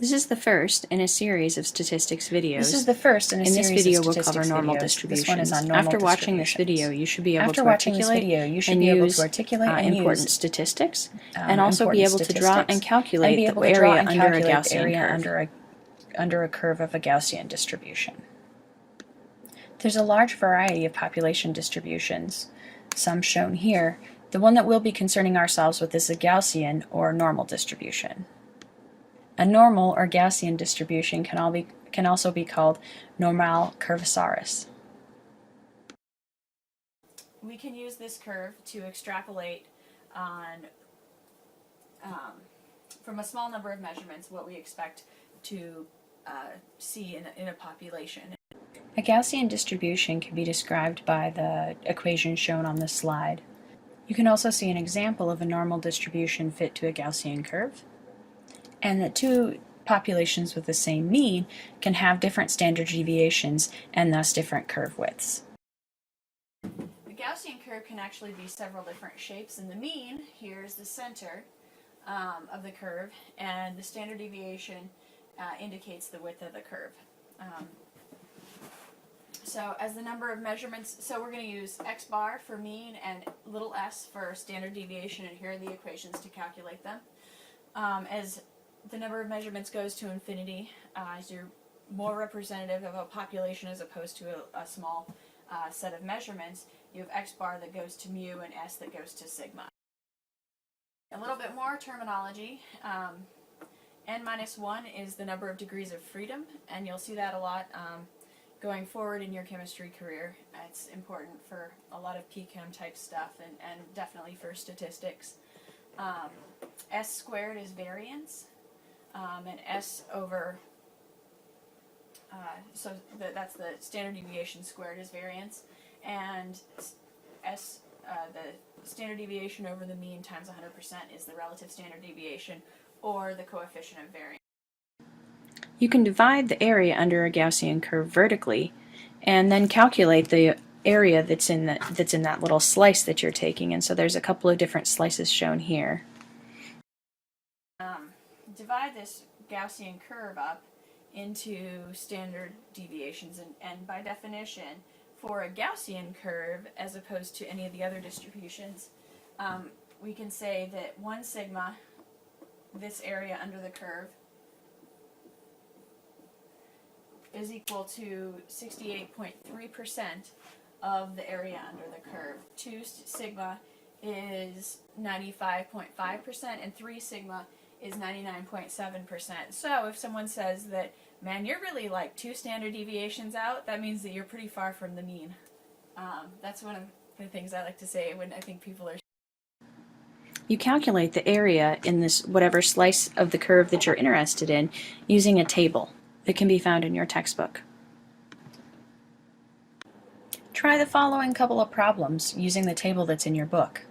This is the first in a series of statistics videos. This is the first in a In this series video, of we'll statistics cover normal videos. distributions. This one is on normal After watching this distributions. video, you should be able After to watching this articulate video, you should and be able use to articulate and important use statistics, and also be able to draw and and calculate be the able to draw area and under a calculate the Gaussian area curve. under a curve of a Gaussian distribution. There's a large variety of population distributions, some shown here. The one that we'll be concerning ourselves with is a Gaussian or normal distribution. A normal or Gaussian distribution can also be called normal curvasaurus. We can use this curve to extrapolate on from a small number of measurements what we expect to see in a population. A Gaussian distribution can be described by the equation shown on this slide. You can also see an example of a normal distribution fit to a Gaussian curve, and that two populations with the same mean can have different standard deviations and thus different curve widths. The Gaussian curve can actually be several different shapes, and the mean here is the center of the curve, and the standard deviation indicates the width of the curve. So as the number of measurements, so we're going to use x bar for mean and little s for standard deviation, and here are the equations to calculate them. As the number of measurements goes to infinity, as you're more representative of a population as opposed to a small set of measurements, you have x bar that goes to mu and s that goes to sigma. A little bit more terminology. N minus 1 is the number of degrees of freedom, and you'll see that a lot going forward in your chemistry career. It's important for a lot of P-Chem type stuff, and definitely for statistics. S squared is variance, and S over, so that's the standard deviation squared is variance, and S, the standard deviation over the mean times 100% is the relative standard deviation, or the coefficient of variance. You can divide the area under a Gaussian curve vertically and then calculate the area that's in that little slice that you're taking, and so there's a couple of different slices shown here. Divide this Gaussian curve up into standard deviations, and by definition, for a Gaussian curve as opposed to any of the other distributions, we can say that 1 sigma, this area under the curve, is equal to 68.3% of the area under the curve. 2 sigma is 95.5%, and 3 sigma is 99.7%. So if someone says that, man, you're really like 2 standard deviations out, that means that you're pretty far from the mean. That's one of the things I like to say when I think people are. You calculate the area in this whatever slice of the curve that you're interested in using a table that can be found in your textbook. Try the following couple of problems using the table that's in your book.